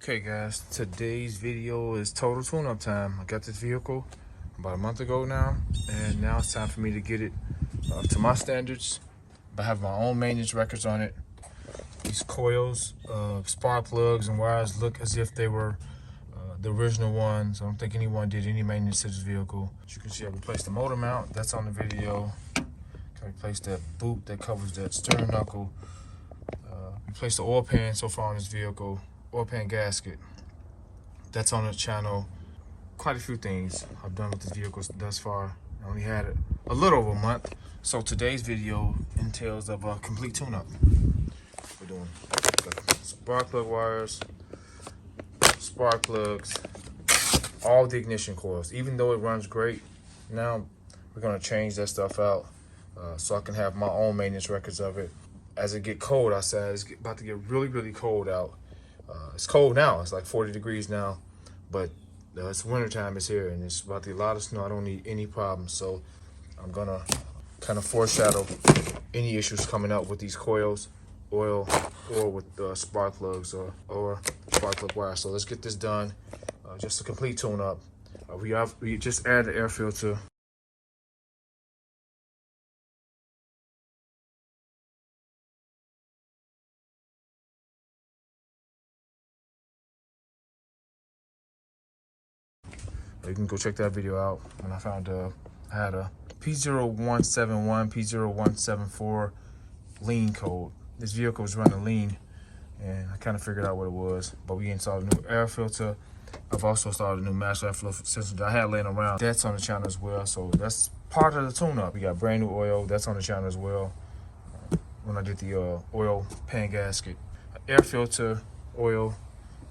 Okay guys, today's video is total tune-up time. I got this vehicle about a month ago now, and now it's time for me to get it to my standards. I have my own maintenance records on it. These coils, spark plugs, and wires look as if they were the original ones. I don't think anyone did any maintenance to this vehicle. As you can see, I replaced the motor mount. That's on the video. I replaced that boot that covers that steering knuckle. Replaced the oil pan so far on this vehicle. Oil pan gasket. That's on the channel. Quite a few things I've done with this vehicle thus far. I only had it a little over a month. So today's video entails of a complete tune-up. We're doing spark plug wires, spark plugs, all the ignition coils. Even though it runs great, now we're gonna change that stuff out so I can have my own maintenance records of it. As it get cold outside, it's about to get really cold out. It's cold now, it's like 40 degrees now, but it's wintertime, it's here, and it's about to be a lot of snow. I don't need any problems, so I'm gonna kind of foreshadow any issues coming up with these coils, oil, or with spark plugs or spark plug wire. So let's get this done. Just a complete tune-up. We just added the air filter. You can go check that video out. When I found I had a P0171, P0174 lean code. This vehicle was running lean, and I kind of figured out what it was. But we installed a new air filter. I've also installed a new master airflow system that I had laying around. That's on the channel as well. So that's part of the tune-up. We got brand new oil. That's on the channel as well. When I did the oil pan gasket, air filter, oil,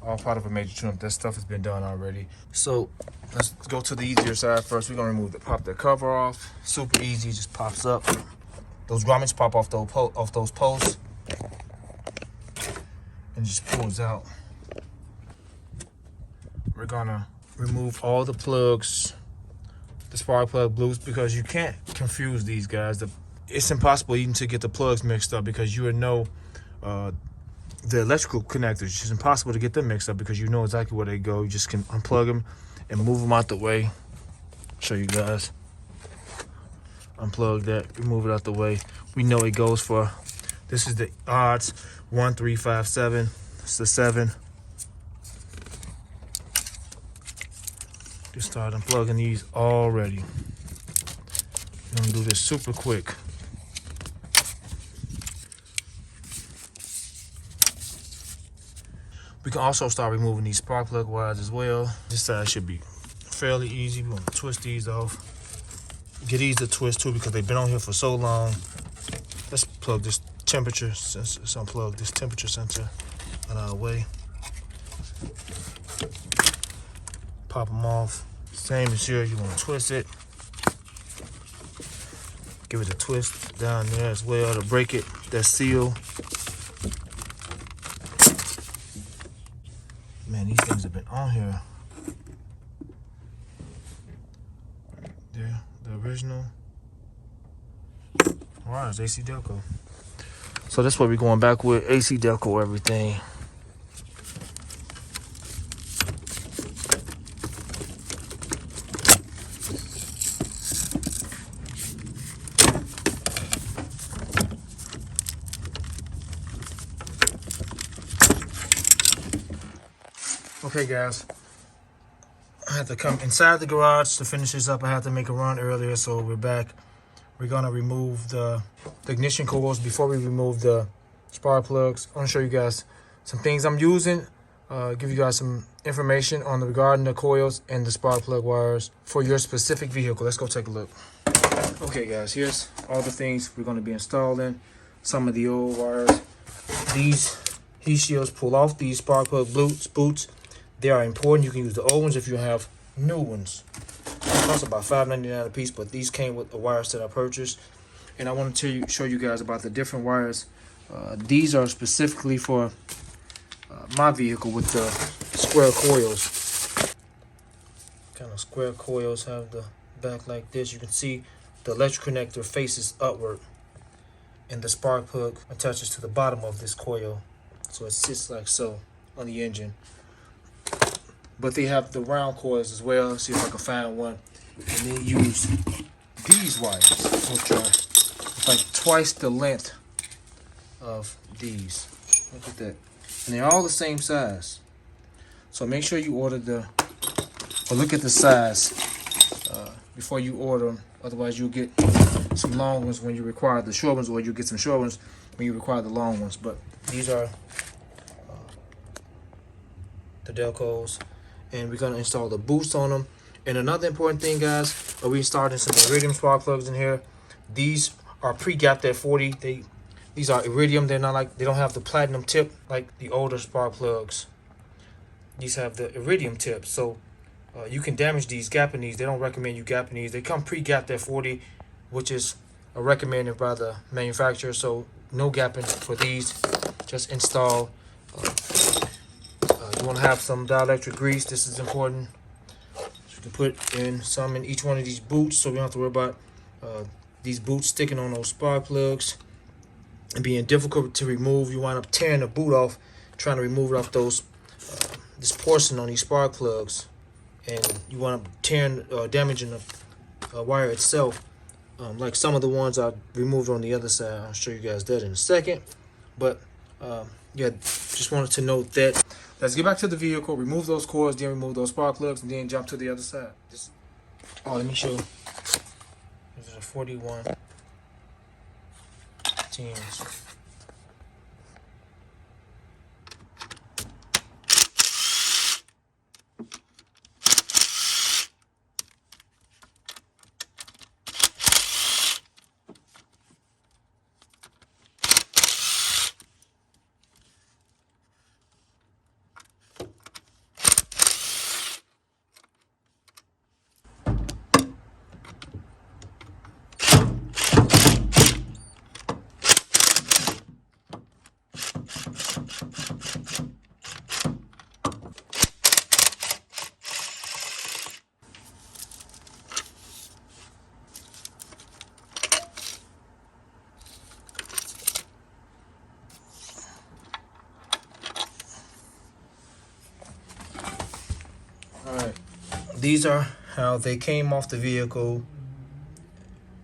all part of a major tune-up. That stuff has been done already. So let's go to the easier side first. We're gonna pop the cover off. Super easy, just pops up. Those grommets pop off those posts and just pulls out. We're gonna remove all the plugs, the spark plug blues, because you can't confuse these guys. It's impossible even to get the plugs mixed up, because you would know the electrical connectors. It's impossible to get them mixed up because you know exactly where they go. You just can unplug them and move them out the way. Show you guys. Unplug that, remove it out the way. We know it goes for, this is the odds, 1, 3, 5, 7. It's the 7. Just start unplugging these already. I'm gonna do this super quick. We can also start removing these spark plug wires as well. This side should be fairly easy. We're gonna twist these off. Get these to twist too, because they've been on here for so long. Let's plug this temperature sensor. Let's unplug this temperature sensor out of our way. Pop them off. Same as here, you wanna twist it. Give it a twist down there as well to break it, that seal. Man, these things have been on here. There, the original. Wow, it's AC Delco. So that's what we're going back with, AC Delco everything. Okay guys, I had to come inside the garage to finish this up. I had to make a run earlier, so we're back. We're gonna remove the ignition coils before we remove the spark plugs. I wanna show you guys some things I'm using, give you guys some information on regarding the coils and the spark plug wires for your specific vehicle. Let's go take a look. Okay guys, here's all the things we're gonna be installing. Some of the old wires. These heat shields pull off these spark plug boots. They are important. You can use the old ones if you have new ones. They cost about $5.99 a piece, but these came with the wires that I purchased. And I want to show you guys about the different wires. These are specifically for my vehicle with the square coils. Kind of square coils have the back like this. You can see the electric connector faces upward, and the spark plug attaches to the bottom of this coil. So it sits like so on the engine. but they have the round coils as well. See if I can find one. And they use these wires, which are like twice the length of these. Look at that. And they're all the same size. So make sure you order or look at the size before you order them. Otherwise, you'll get some long ones when you require the short ones, or you get some short ones when you require the long ones. But these are the Delcos, and we're gonna install the boost on them. And another important thing, guys, we installing some iridium spark plugs in here. These are pre-gapped at 40. These are iridium. They're not like, they don't have the platinum tip like the older spark plugs. These have the iridium tip, so you can damage these, gapping these. They don't recommend you gapping these. They come pre-gapped at 40, which is recommended by the manufacturer. So no gapping for these. Just install. You want to have some dielectric grease. This is important. So you can put in some in each one of these boots, so we don't have to worry about these boots sticking on those spark plugs and being difficult to remove. You wind up tearing the boot off trying to remove it off those this portion on these spark plugs, and you want to tearing damaging the wire itself, like some of the ones I removed on the other side. I'll show you guys that in a second. But yeah, just wanted to note that. Let's get back to the vehicle, remove those cords, then remove those spark plugs, and then jump to the other side. Let me show you. This is a 41 10s. Alright, these are how they came off the vehicle.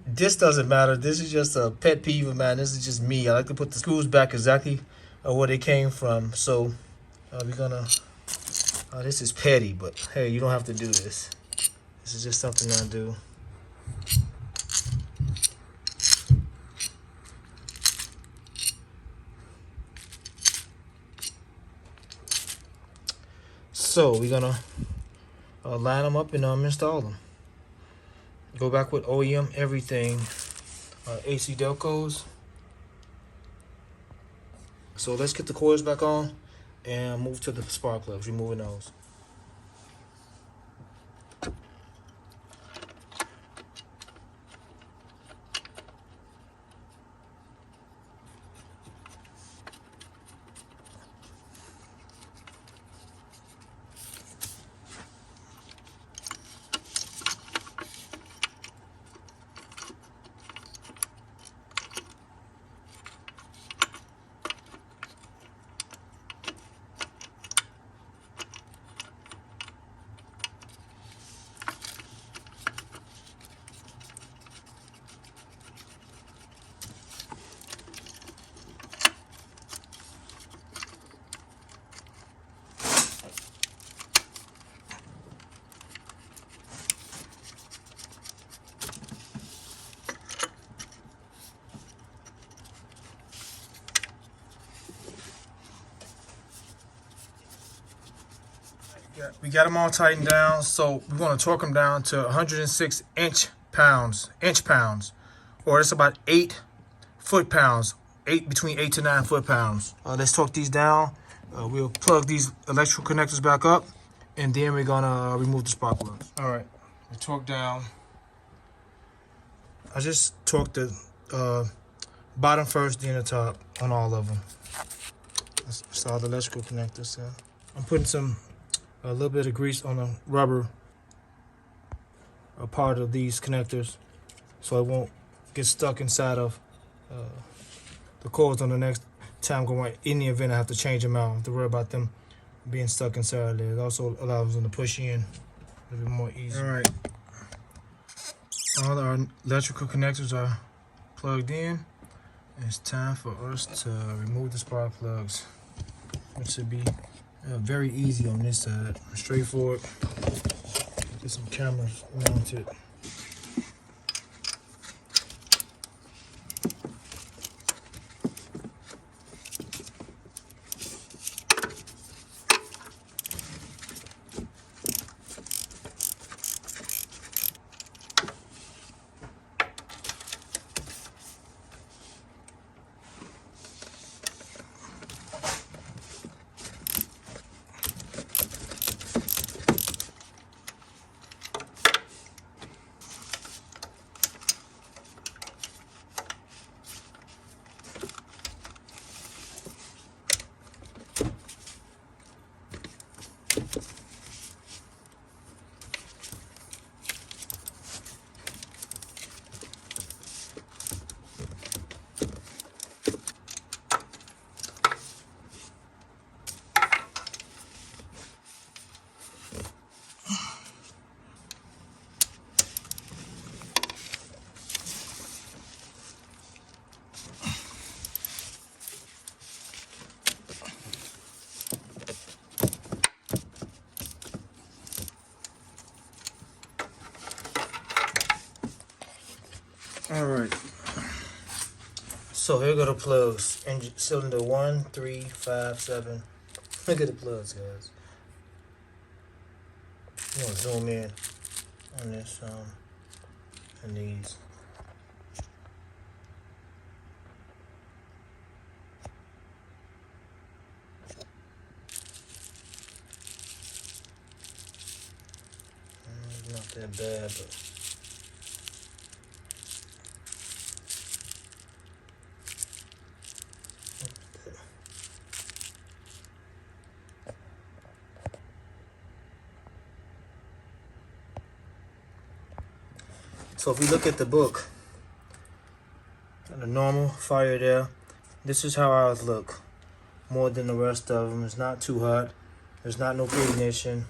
This doesn't matter. This is just a pet peeve of mine. This is just me. I like to put the screws back exactly where they came from. So we're gonna, this is petty, but hey, you don't have to do this. This is just something I do. So we're gonna line them up and install them. Go back with OEM everything, AC Delcos. So let's get the coils back on and move to the spark plugs, removing those. We got them all tightened down, so we want to torque them down to 106 inch pounds, or it's about 8 foot-pounds, between 8 to 9 foot-pounds. Let's torque these down. We'll plug these electrical connectors back up, and then we're gonna remove the spark plugs. All right, we torque down. I just torqued the bottom first, then the top on all of them. That's all the electrical connectors. So I'm putting a little bit of grease on the rubber part of these connectors, so it won't get stuck inside of the coils on the next time going. In the event I have to change them out, I don't have to worry about them being stuck inside there. It also allows them to push in a little bit more easy. All right, all our electrical connectors are plugged in. It's time for us to remove the spark plugs, which should be very easy on this side. Straightforward. Get some cameras mounted. All right. So here go the plugs. Engine cylinder 1, 3, 5, 7. Look at the plugs, guys. I'm gonna zoom in on this and these. Not that bad, but so if we look at the book, the normal fire there, this is how ours look. More than the rest of them. It's not too hot. There's not no ignition.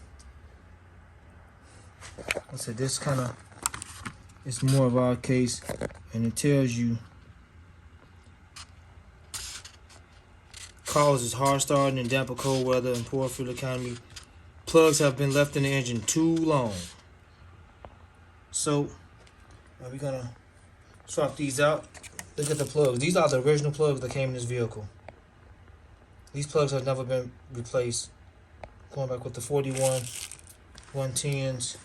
I said this kind of, it's more of our case, and it tells you causes hard starting in damp or cold weather and poor fuel economy. Plugs have been left in the engine too long. So we're gonna swap these out. Look at the plugs. These are the original plugs that came in this vehicle. These plugs have never been replaced. Going back with the 41 110s.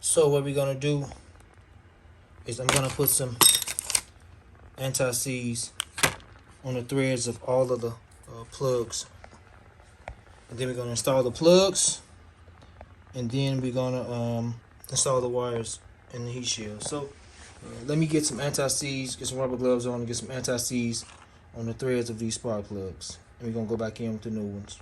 So what we're gonna do is I'm gonna put some anti-seize on the threads of all of the plugs, and then we're gonna install the plugs, and then we're gonna install the wires and the heat shield. So let me get some anti-seize, get some rubber gloves on, and get some anti-seize on the threads of these spark plugs, and we're gonna go back in with the new ones.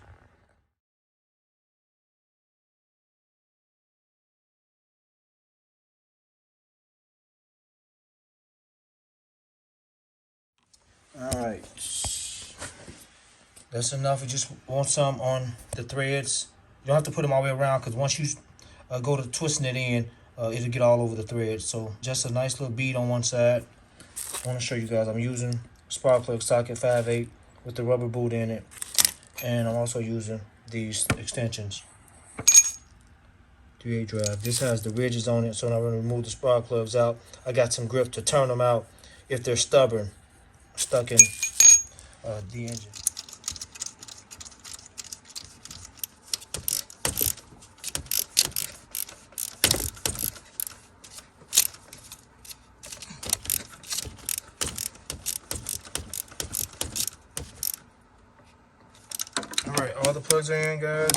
All right, that's enough. We just want some on the threads. You don't have to put them all the way around, because once you go to twisting it in, it'll get all over the thread. So just a nice little bead on one side. I want to show you guys. I'm using spark plug socket 5/8 with the rubber boot in it, and I'm also using these extensions 3/8 drive. This has the ridges on it, so when I remove the spark plugs out, I got some grip to turn them out if they're stubborn, stuck in the engine. All right, all the plugs are in, guys.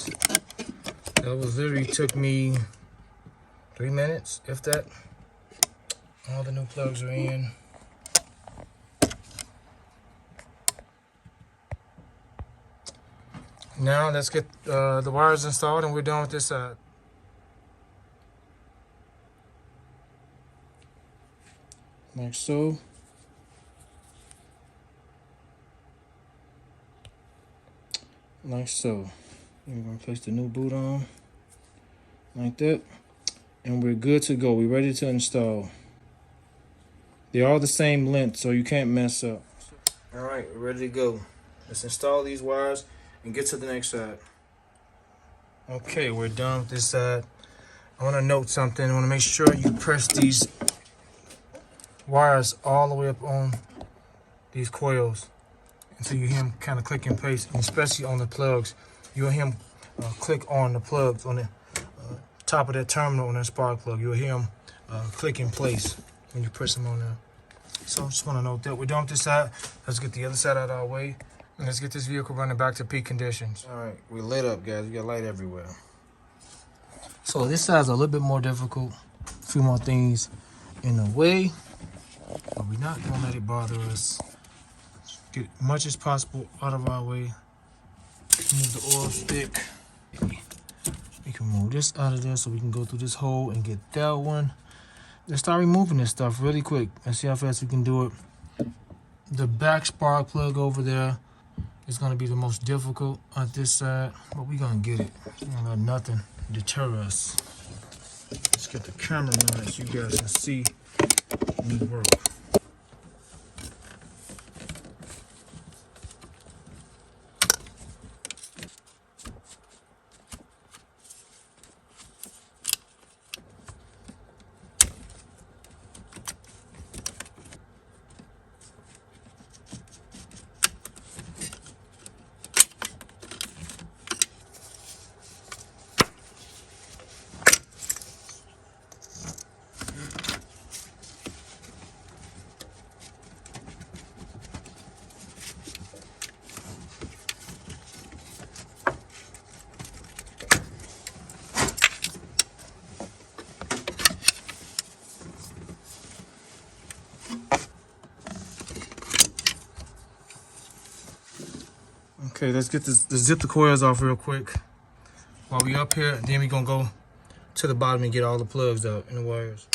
That was literally took me 3 minutes, if that. All the new plugs are in. Now let's get the wires installed, and we're done with this side. Like so. Like so. We're gonna place the new boot on like that, and we're good to go. We're ready to install. They're all the same length, so you can't mess up. All right, we're ready to go. Let's install these wires and get to the next side. Okay, we're done with this side. I want to note something. I want to make sure you press these wires all the way up on these coils until you hear them kind of click in place, and especially on the plugs. You'll hear them click on the plugs on the top of that terminal on that spark plug. You'll hear them click in place when you press them on there. So just want to note that we're done with this side. Let's get the other side out of our way, and let's get this vehicle running back to peak conditions. All right, we're lit up, guys. We got light everywhere. So this side's a little bit more difficult. A few more things in the way, but we're not gonna let it bother us. Get as much as possible out of our way. Move the oil stick. We can move this out of there so we can go through this hole and get that one. Let's start removing this stuff really quick. Let's see how fast we can do it. The back spark plug over there is going to be the most difficult on this side, but we're going to get it. We're going to let nothing deter us. Let's get the camera on so you guys can see me work. Okay, let's zip the coils off real quick while we up here. Then we gonna go to the bottom and get all the plugs out and the wires.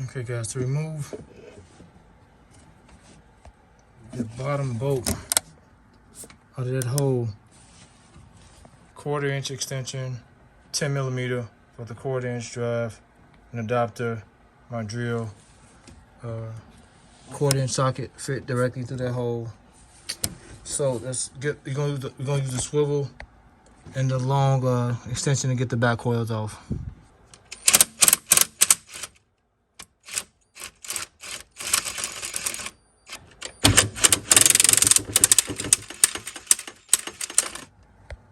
Okay, guys, to remove the bottom bolt out of that hole, 1/4 inch extension, 10 millimeter for the 1/4 inch drive, an adapter, my drill, 1/4 inch socket fit directly through that hole. So let's get, we're gonna use the swivel and the long extension to get the back coils off.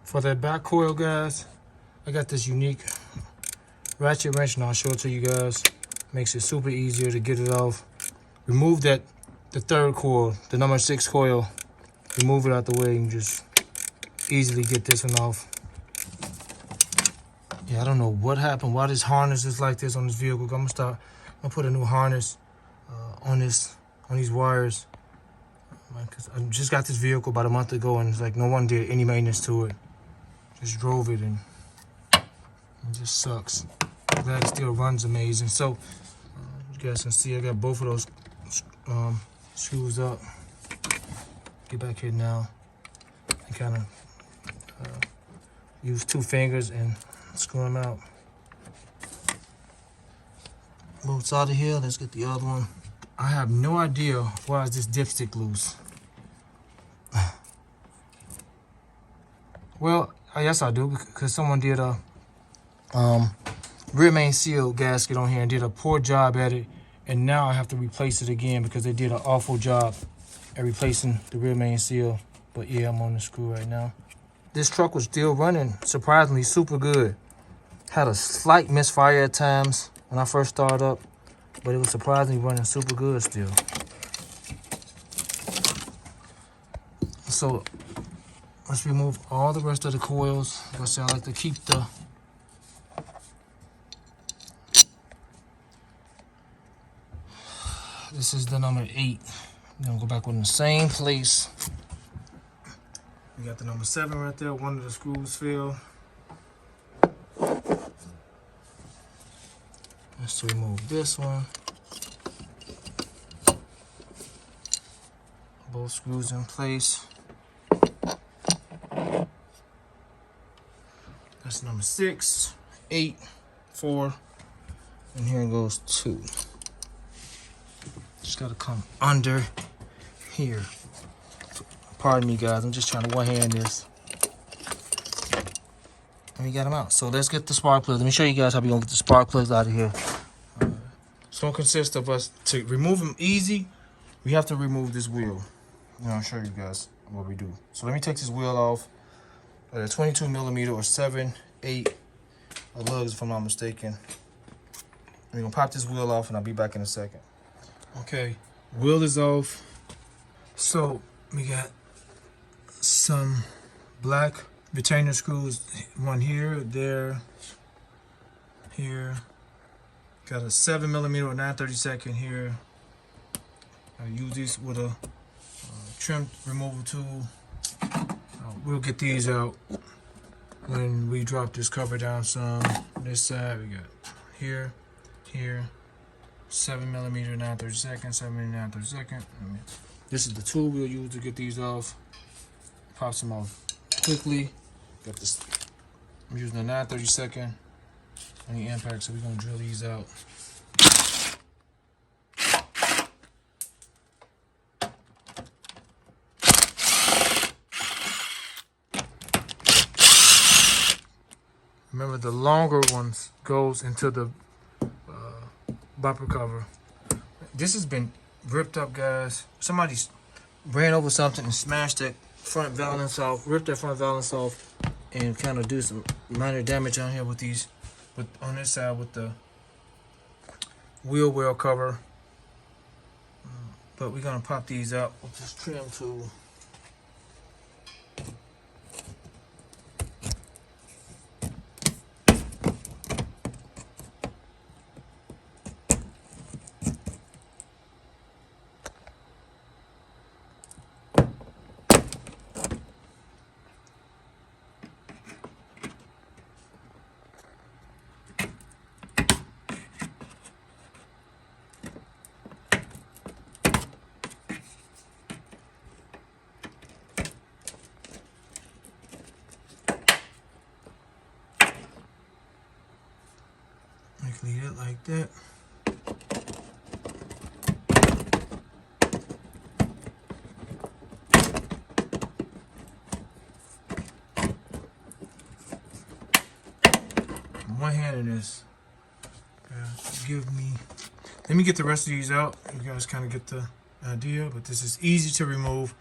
For that back coil, guys, I got this unique ratchet wrench, and I'll show it to you guys. Makes it super easier to get it off. Remove the third coil, the number 6 coil. Remove it out the way and just easily get this one off. Yeah, I don't know what happened, why this harness is like this on this vehicle. I'm gonna put a new harness on these wires. Cause I just got this vehicle about a month ago, and it's like no one did any maintenance to it. Just drove it, and it just sucks. Glad it still runs amazing. So you guys can see I got both of those screws up. Get back here now and kind of use 2 fingers and screw them out. Bolts out of here. Let's get the other one. I have no idea why is this dipstick loose. Well, yes I do, because someone did a rear main seal gasket on here and did a poor job at it, and now I have to replace it again because they did an awful job at replacing the rear main seal. But yeah, I'm on the screw right now. This truck was still running surprisingly super good. Had a slight misfire at times when I first started up, but it was surprisingly running super good still. So let's remove all the rest of the coils. Like I said, I like to keep this is the number 8 Then go back in the same place. We got the number 7 right there. One of the screws fell. Let's remove this one. Both screws in place. That's number 6, 8, 4, and here goes 2. Just gotta come under here. Pardon me, guys. I'm just trying to one-hand this. And we got them out. So let's get the spark plugs. Let me show you guys how we're gonna get the spark plugs out of here. It's gonna consist of us to remove them easy. We have to remove this wheel. And I'll show you guys what we do. So let me take this wheel off. A 22 millimeter or 7, 8 lugs, if I'm not mistaken. We're gonna pop this wheel off, and I'll be back in a second. Okay, wheel is off. So we got some black retainer screws. One here, there, here. Got a 7 millimeter or 9/32 here. I use this with a trim removal tool. We'll get these out when we drop this cover down some. This side we got here, here, 7 millimeter 9/32, 7 millimeter 9/32. This is the tool we'll use to get these off. Pops them off quickly. Got this. I'm using a 9/32 on the impact, so we're gonna drill these out. Remember, the longer ones goes into the bumper cover. This has been ripped up, guys. Somebody's ran over something and smashed that front valance off, ripped that front valance off, and kind of do some minor damage on here with these, on this side with the wheel well cover. But we're gonna pop these out with this trim tool. Leave it like that. One hand in this. Let me get the rest of these out. You guys kind of get the idea, but this is easy to remove,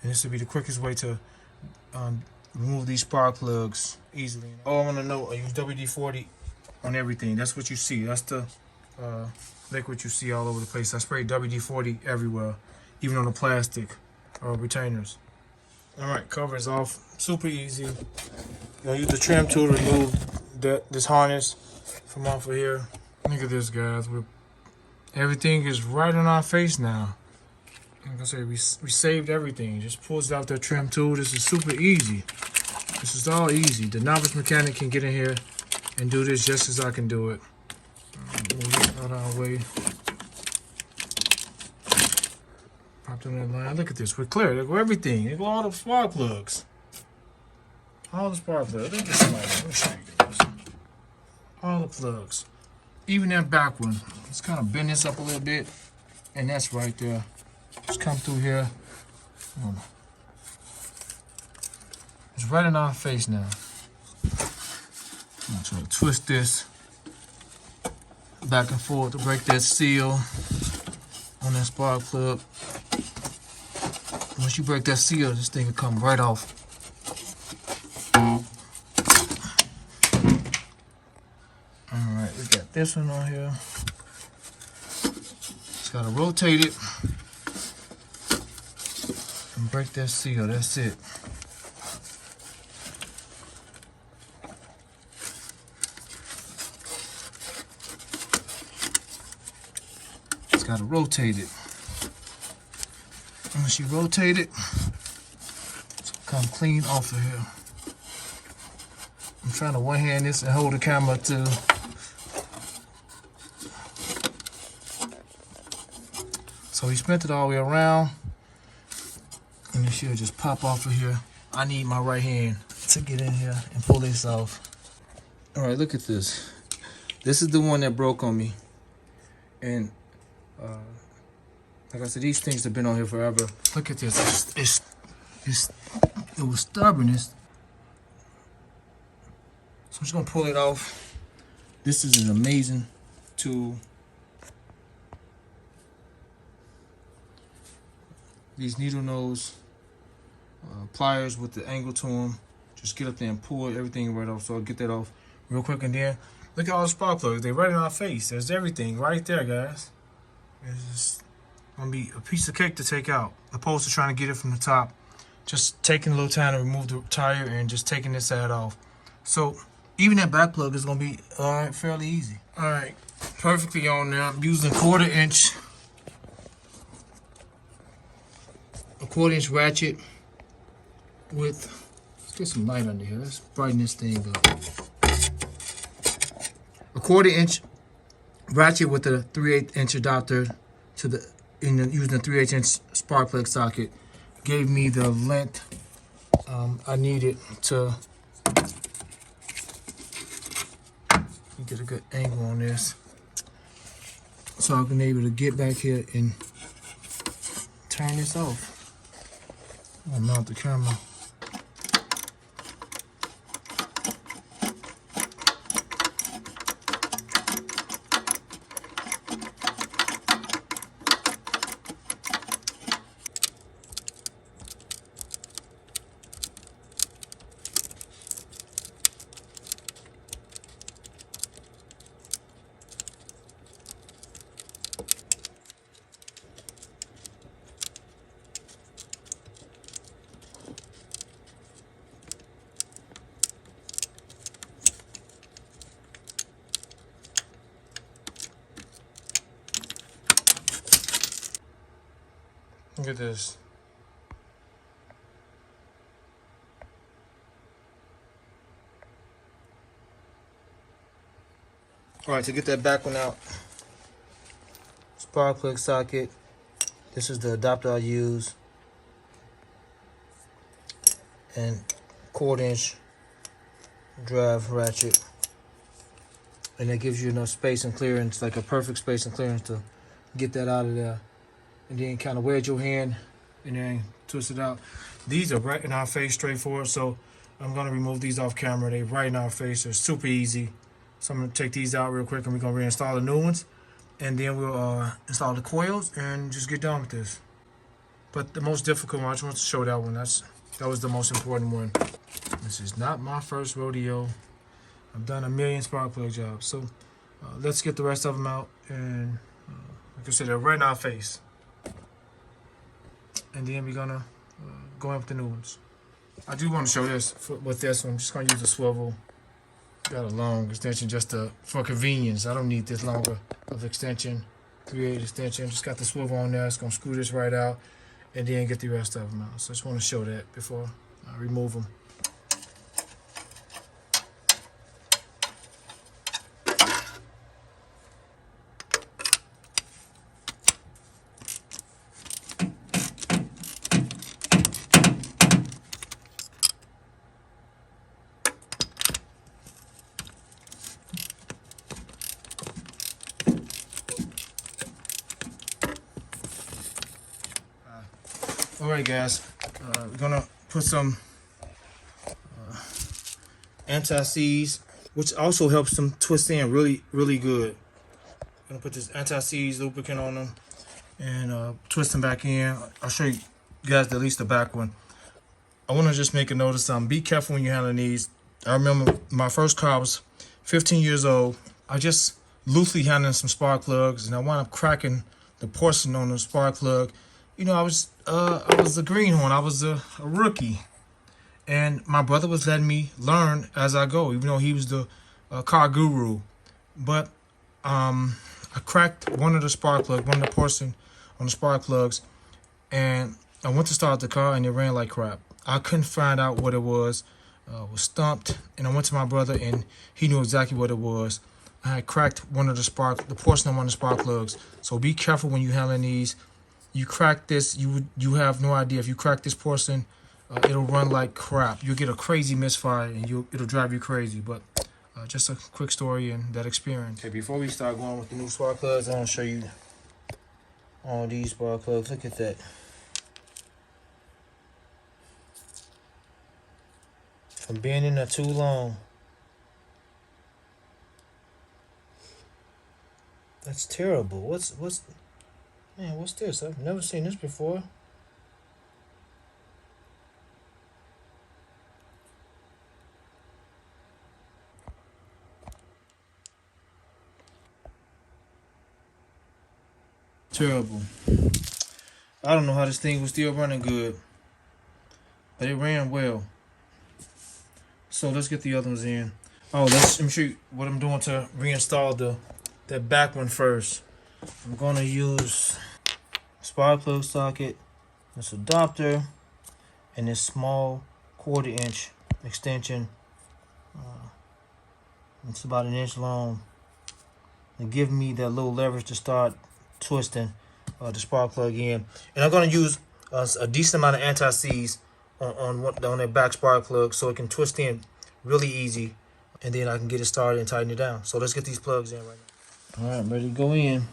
and this will be the quickest way to remove these spark plugs easily. Oh, I want to know, I use WD-40 on everything. That's what you see. That's the liquid you see all over the place. I spray WD-40 everywhere, even on the plastic retainers. All right, cover is off. Super easy. You're gonna use the trim tool to remove this harness from off of here. Look at this, guys. Everything is right on our face now. Like I said, we saved everything. Just pulls out the trim tool. This is super easy. This is all easy. The novice mechanic can get in here and do this just as I can do it. Move it out of our way. Popped on that line. Look at this. We're clear. Look at everything. Look at all the spark plugs. All the spark plugs. Look at this light. Let me show you guys. All the plugs. Even that back one. Let's kind of bend this up a little bit. And that's right there. Just come through here. It's right in our face now. I'm gonna try to twist this back and forth to break that seal on that spark plug. Once you break that seal, this thing will come right off. Alright, we got this one on here. Just gotta rotate it and break that seal. That's it. Gotta rotate it. And she rotate it, so come clean off of here. I'm trying to one hand this and hold the camera too. So we spent it all the way around, and it should just pop off of here. I need my right hand to get in here and pull this off. All right, look at this. This is the one that broke on me. And like I said, these things have been on here forever. Look at this. It was stubborn. So I'm just gonna pull it off. This is an amazing tool. These needle nose pliers with the angle to them. Just get up there and pull everything right off. So I'll get that off real quick, and then look at all the spark plugs. They're right in our face. There's everything right there, guys. It's just gonna be a piece of cake to take out, opposed to trying to get it from the top. Just taking a little time to remove the tire and just taking this side off. So even that back plug is gonna be fairly easy. All right, perfectly on there. I'm using a 1/4 ratchet with, let's get some light under here. Let's brighten this thing up. A 1/4 ratchet with a 3/8 adapter to the, using a 3/8 spark plug socket. Gave me the length I needed to get a good angle on this, so I've been able to get back here and turn this off. I'll mount the camera. Look at this. All right, to get that back one out, spark plug socket. This is the adapter I use, and 1/4 drive ratchet, and that gives you enough space and clearance, like a perfect space and clearance to get that out of there. And then kind of wedge your hand and then twist it out. These are right in our face, straightforward, so I'm going to remove these off camera. They're right in our face. They're super easy. So I'm going to take these out real quick, and we're going to reinstall the new ones. And then we'll install the coils and just get done with this. But the most difficult one, I just want to show that one. That was the most important one. This is not my first rodeo. I've done a million spark plug jobs. So let's get the rest of them out. And like I said, they're right in our face. And then we're gonna go up the new ones. I do want to show this with this one. I'm just gonna use a swivel. Got a long extension just for convenience. I don't need this longer of extension, 3/8 extension. Just got the swivel on there. It's gonna screw this right out, and then get the rest of them out. So I just want to show that before I remove them. Alright guys, we're gonna put some anti-seize, which also helps them twist in really good. Gonna put this anti-seize lubricant on them and twist them back in. I'll show you guys at least the back one. I want to just make a note of something. Be careful when you're handling these. I remember my first car, I was 15 years old. I just loosely handling some spark plugs, and I wound up cracking the porcelain on the spark plug. You know, I was a greenhorn. I was a rookie, and my brother was letting me learn as I go, even though he was the car guru. But I cracked one of the spark plugs, one of the porcelain on the spark plugs, and I went to start the car and it ran like crap. I couldn't find out what it was. It was stumped, and I went to my brother and he knew exactly what it was. I had cracked the portion of one of the spark plugs. So be careful when you're handling these. You crack this, you have no idea. If you crack this portion, it'll run like crap. You'll get a crazy misfire and it'll drive you crazy. But just a quick story and that experience. Okay, before we start going with the new spark plugs, I want to show you all these spark plugs. Look at that. From being in there too long. That's terrible. What's this? I've never seen this before. Terrible. I don't know how this thing was still running good, but it ran well. So let's get the other ones in. Oh, let me show you what I'm doing to reinstall that back one first. I'm gonna use spark plug socket, this adapter, and this small 1/4 inch extension. It's about 1 inch long. To give me that little leverage to start twisting the spark plug in. And I'm gonna use a decent amount of anti-seize on that back spark plug so it can twist in really easy, and then I can get it started and tighten it down. So let's get these plugs in right now. All right, I'm ready to go in.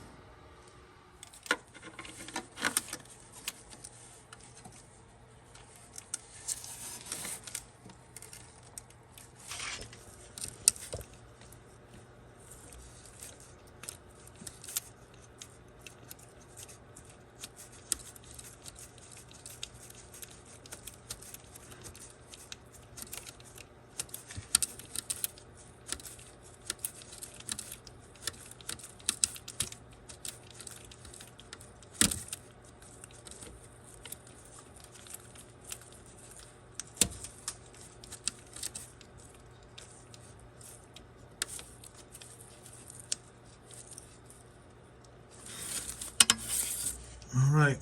All right,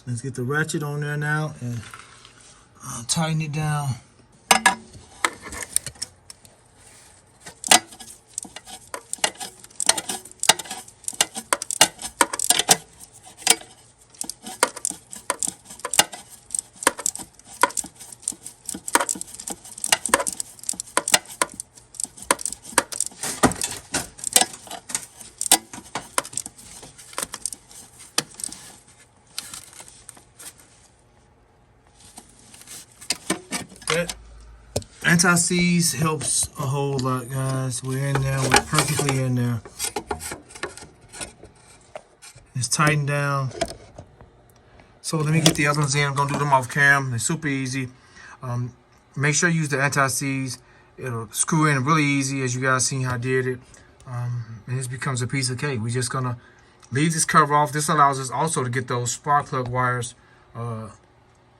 let's get the ratchet on there now and tighten it down. That anti-seize helps a whole lot, guys. We're in there. We're perfectly in there. It's tightened down. So let me get the other ones in. I'm going to do them off cam. They're super easy. Make sure you use the anti-seize. It'll screw in really easy, as you guys seen how I did it. And this becomes a piece of cake. We're just going to leave this cover off. This allows us also to get those spark plug wires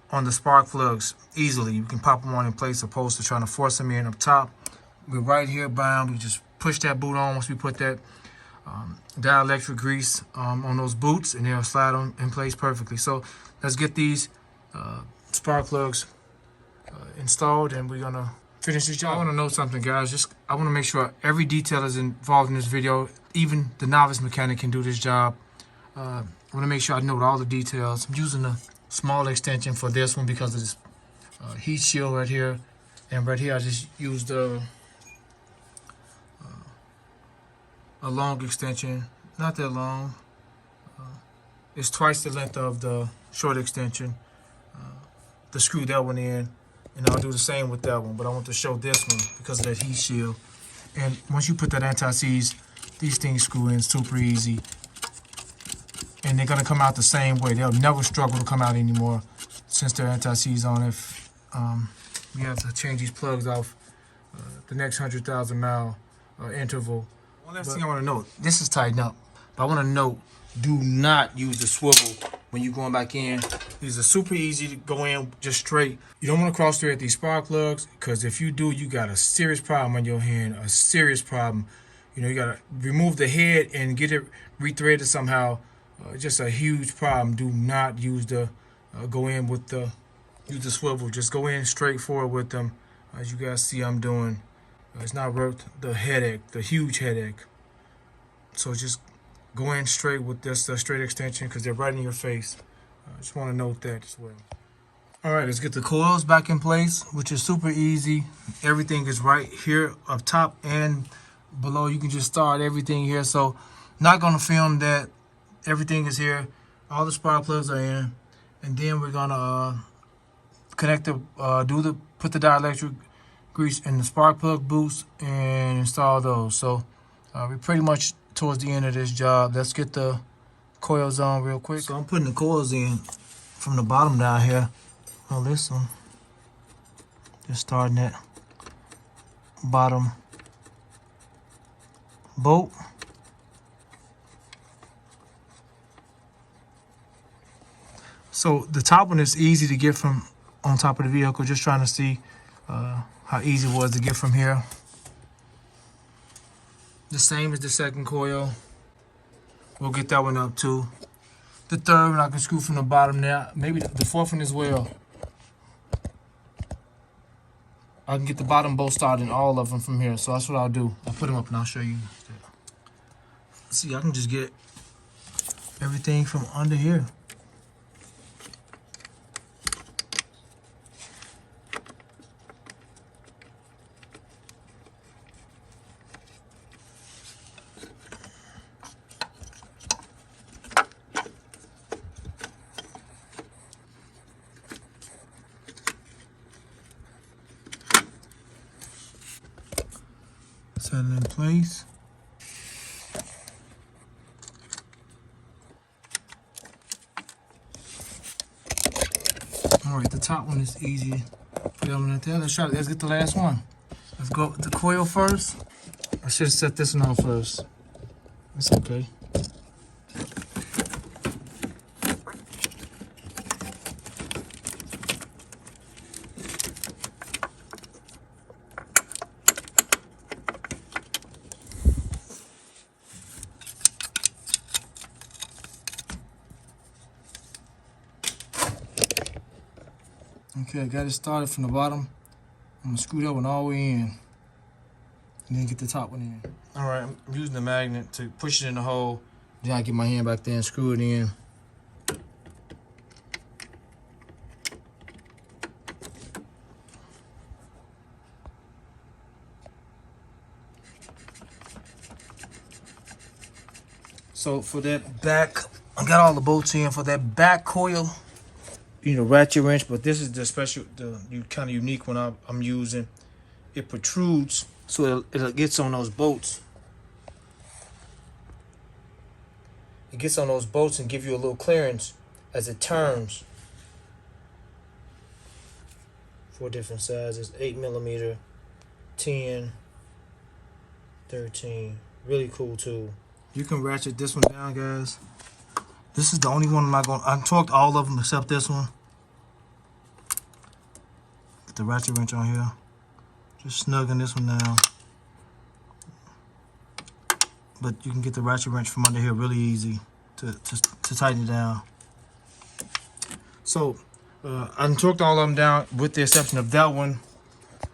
on the spark plugs easily. You can pop them on in place opposed to trying to force them in up top. We're right here bound. We just push that boot on once we put that dielectric grease on those boots, and they'll slide on in place perfectly. So let's get these spark plugs installed, and we're gonna finish this job. I want to know something, guys. I want to make sure every detail is involved in this video. Even the novice mechanic can do this job. I want to make sure I note all the details. I'm using a small extension for this one because of this heat shield right here, and right here I just used a long extension, not that long. It's twice the length of the short extension to screw that one in, and I'll do the same with that one, but I want to show this one because of that heat shield. And once you put that anti-seize, these things screw in super easy. And they're going to come out the same way. They'll never struggle to come out anymore since they're anti-seize on. If you have to change these plugs off the next 100,000 mile interval. One last thing I want to note, this is tightened up, but I want to note, do not use the swivel when you're going back in. These are super easy to go in just straight. You don't want to cross thread these spark plugs, because if you do, you got a serious problem on your hand, a serious problem. You know, you got to remove the head and get it rethreaded somehow. just a huge problem. Do not use the use the swivel. Just go in straight forward with them. As you guys see I'm doing. It's not worth the headache, the huge headache. So just go in straight with this straight extension because they're right in your face. I just want to note that as well. All right, let's get the coils back in place, which is super easy. Everything is right here up top and below. You can just start everything here. So not going to film that. Everything is here. All the spark plugs are in. And then we're going to connect the, put the dielectric grease in the spark plug boost and install those. So we're pretty much towards the end of this job. Let's get the coils on real quick. So I'm putting the coils in from the bottom down here. Well, this one, just starting at bottom bolt. So the top one is easy to get from on top of the vehicle. Just trying to see how easy it was to get from here. The same as the second coil. We'll get that one up too. The third one I can screw from the bottom there. Maybe the fourth one as well. I can get the bottom bolt started in all of them from here. So that's what I'll do. I'll put them up and I'll show you. See, I can just get everything from under here. Set it in place. All right, the top one is easy. Put that one right there. Let's try it. Let's get the last one. Let's go with the coil first. I should have set this one on first. It's okay. Okay, I got it started from the bottom. I'm gonna screw that one all the way in. And then get the top one in. All right, I'm using the magnet to push it in the hole. Then I get my hand back there and screw it in. So for that back, I got all the bolts in. For that back coil, you know, ratchet wrench, but this is the special, the kind of unique one I'm using. It protrudes, so it gets on those bolts. It gets on those bolts and give you a little clearance as it turns. 4 different sizes: 8mm, 10, 13. Really cool tool. You can ratchet this one down, guys. This is the only one I torqued all of them except this one. Get the ratchet wrench on here. Just snugging this one down. But you can get the ratchet wrench from under here really easy to tighten it down. So I torqued all of them down with the exception of that one.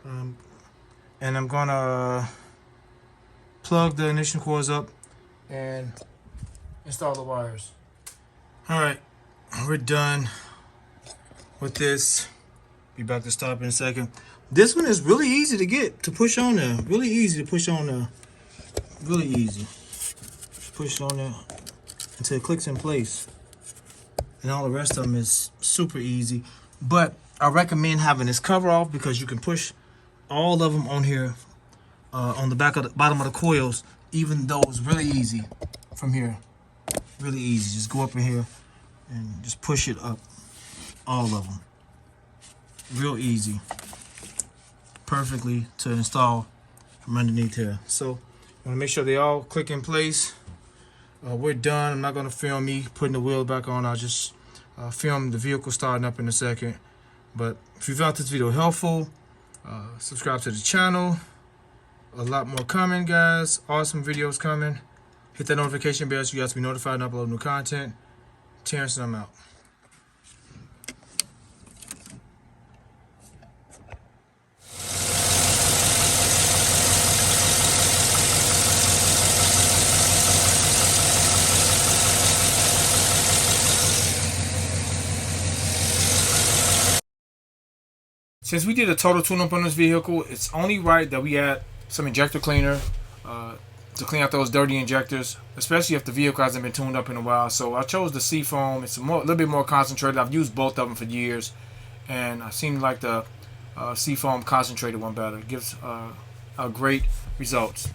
And I'm gonna plug the ignition coils up and install the wires. All right, we're done with this. Be back to stop in a second. This one is really easy to get, to push on there. Really easy to push on there. Really easy. Push on there until it clicks in place. And all the rest of them is super easy. But I recommend having this cover off because you can push all of them on here, on the bottom of the coils, even though it's really easy from here. Really easy. Just go up in here and just push it up. All of them. Real easy. Perfectly to install from underneath here. So I want to make sure they all click in place. We're done. I'm not going to film me putting the wheel back on. I'll just film the vehicle starting up in a second. But if you found this video helpful, subscribe to the channel. A lot more coming, guys. Awesome videos coming. Hit that notification bell so you guys to be notified and upload new content. Terrence and I'm out. Since we did a total tune-up on this vehicle, it's only right that we add some injector cleaner to clean out those dirty injectors, especially if the vehicle hasn't been tuned up in a while. So I chose the Seafoam. It's a little bit more concentrated. I've used both of them for years, and I seem like the Seafoam concentrated one better. It gives great results.